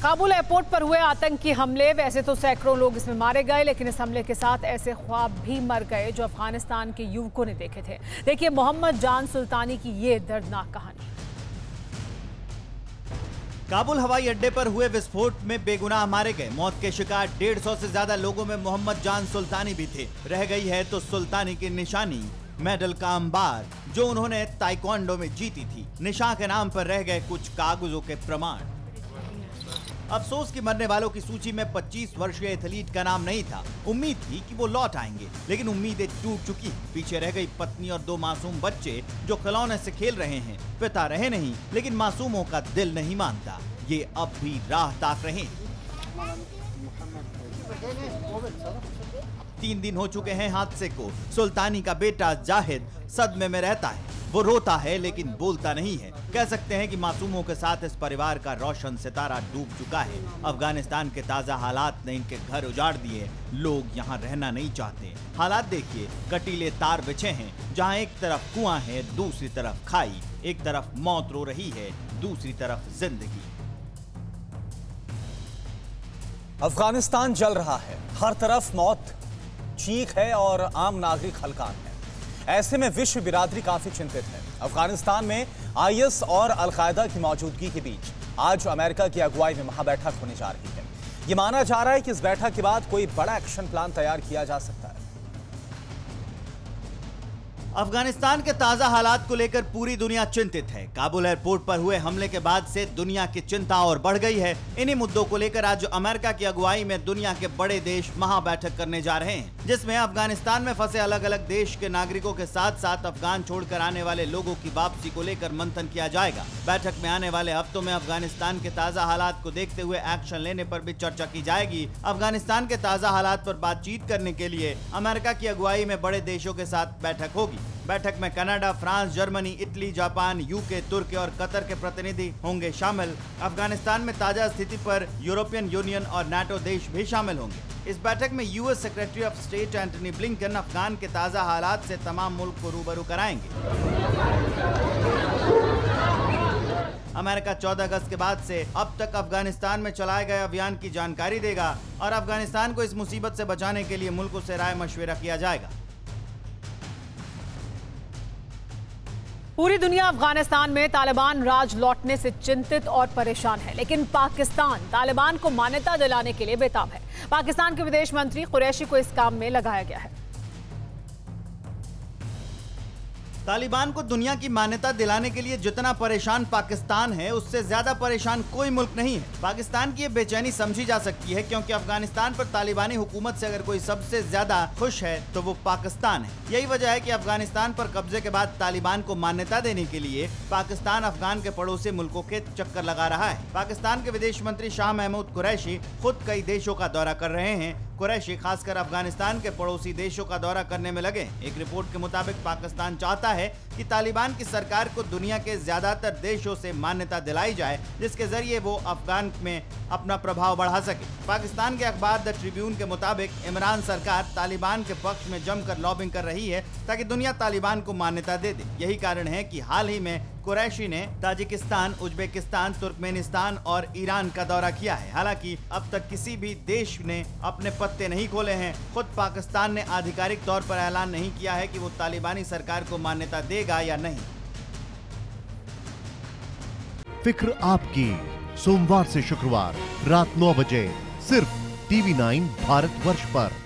Kabul airport पर हुए आतंकी हमले, वैसे तो सैकड़ों लोग इसमें मारे गए, लेकिन इस हमले के साथ ऐसे ख्वाब भी मर गए जो अफगानिस्तान के युवकों ने देखे थे। देखिए मोहम्मद जान सुल्तानी की ये दर्दनाक कहानी। काबुल हवाई अड्डे पर हुए विस्फोट में बेगुनाह मारे गए। मौत के शिकार 150 से ज्यादा लोगों में मोहम्मद जान सुल्तानी भी थे। रह गई है तो सुल्तानी की निशानी, मेडल का अंबार जो उन्होंने ताइक्वांडो में जीती थी। निशान के नाम पर रह गए कुछ कागजों के प्रमाण। अफसोस कि मरने वालों की सूची में 25 वर्षीय एथलीट का नाम नहीं था। उम्मीद थी कि वो लौट आएंगे, लेकिन उम्मीदें टूट चुकी। पीछे रह गई पत्नी और 2 मासूम बच्चे जो खिलौने से खेल रहे हैं। पिता रहे नहीं, लेकिन मासूमों का दिल नहीं मानता। ये अब भी राह ताक रहे हैं। 3 दिन हो चुके हैं हादसे को। सुल्तानी का बेटा जाहिद सदमे में रहता है। वो रोता है लेकिन बोलता नहीं है। कह सकते हैं कि मासूमों के साथ इस परिवार का रोशन सितारा डूब चुका है। अफगानिस्तान के ताजा हालात ने इनके घर उजाड़ दिए। लोग यहाँ रहना नहीं चाहते। हालात देखिए, कटीले तार बिछे हैं। जहाँ एक तरफ कुआं है, दूसरी तरफ खाई। एक तरफ मौत रो रही है, दूसरी तरफ जिंदगी। अफगानिस्तान जल रहा है, हर तरफ मौत चीख है और आम नागरिक हलकान है। ऐसे में विश्व बिरादरी काफी चिंतित है। अफगानिस्तान में आईएस और अल-कायदा की मौजूदगी के बीच आज अमेरिका की अगुवाई में महाबैठक होने जा रही है। यह माना जा रहा है कि इस बैठक के बाद कोई बड़ा एक्शन प्लान तैयार किया जा सकता है। अफगानिस्तान के ताजा हालात को लेकर पूरी दुनिया चिंतित है। काबुल एयरपोर्ट पर हुए हमले के बाद से दुनिया की चिंता और बढ़ गई है। इन्हीं मुद्दों को लेकर आज अमेरिका की अगुवाई में दुनिया के बड़े देश महाबैठक करने जा रहे हैं, जिसमें अफगानिस्तान में फंसे अलग अलग देश के नागरिकों के साथ साथ अफगान छोड़कर आने वाले लोगों की वापसी को लेकर मंथन किया जाएगा। बैठक में आने वाले हफ्तों में अफगानिस्तान के ताजा हालात को देखते हुए एक्शन लेने पर भी चर्चा की जाएगी। अफगानिस्तान के ताजा हालात पर बातचीत करने के लिए अमेरिका की अगुवाई में बड़े देशों के साथ बैठक होगी। बैठक में Canada, France, Germany, Italy, Japan, UK, तुर्की और कतर के प्रतिनिधि होंगे शामिल। अफगानिस्तान में ताजा स्थिति पर यूरोपियन यूनियन और नाटो देश भी शामिल होंगे। इस बैठक में US secretary of state Antony Blinken Afghan के ताजा हालात से तमाम मुल्क को रूबरू कराएंगे। अमेरिका 14 अगस्त के बाद से अब तक अफगानिस्तान में चलाए गए अभियान की जानकारी देगा और अफगानिस्तान को इस मुसीबत से बचाने के लिए मुल्कों से राय मशविरा किया जाएगा। पूरी दुनिया अफगानिस्तान में तालिबान राज लौटने से चिंतित और परेशान है, लेकिन पाकिस्तान तालिबान को मान्यता दिलाने के लिए बेताब है। पाकिस्तान के विदेश मंत्री कुरैशी को इस काम में लगाया गया है। तालिबान को दुनिया की मान्यता दिलाने के लिए जितना परेशान पाकिस्तान है, उससे ज्यादा परेशान कोई मुल्क नहीं है। पाकिस्तान की ये बेचैनी समझी जा सकती है, क्योंकि अफगानिस्तान पर तालिबानी हुकूमत से अगर कोई सबसे ज्यादा खुश है तो वो पाकिस्तान है। यही वजह है कि अफगानिस्तान पर कब्जे के बाद तालिबान को मान्यता देने के लिए पाकिस्तान अफगान के पड़ोसी मुल्कों के चक्कर लगा रहा है। पाकिस्तान के विदेश मंत्री शाह महमूद कुरैशी खुद कई देशों का दौरा कर रहे हैं। कुरैशी खासकर अफगानिस्तान के पड़ोसी देशों का दौरा करने में लगे। एक रिपोर्ट के मुताबिक पाकिस्तान चाहता है कि तालिबान की सरकार को दुनिया के ज्यादातर देशों से मान्यता दिलाई जाए, जिसके जरिए वो अफगान में अपना प्रभाव बढ़ा सके। पाकिस्तान के अखबार द ट्रिब्यून के मुताबिक इमरान सरकार तालिबान के पक्ष में जमकर लॉबिंग कर रही है ताकि दुनिया तालिबान को मान्यता दे दे। यही कारण है कि हाल ही में कुरैशी ने ताजिकिस्तान, उज्बेकिस्तान, तुर्कमेनिस्तान और ईरान का दौरा किया है। हालांकि अब तक किसी भी देश ने अपने पत्ते नहीं खोले हैं। खुद पाकिस्तान ने आधिकारिक तौर पर ऐलान नहीं किया है कि वो तालिबानी सरकार को मान्यता देगा या नहीं। फिक्र आपकी, सोमवार से शुक्रवार रात 9 बजे सिर्फ TV9 भारतवर्ष पर।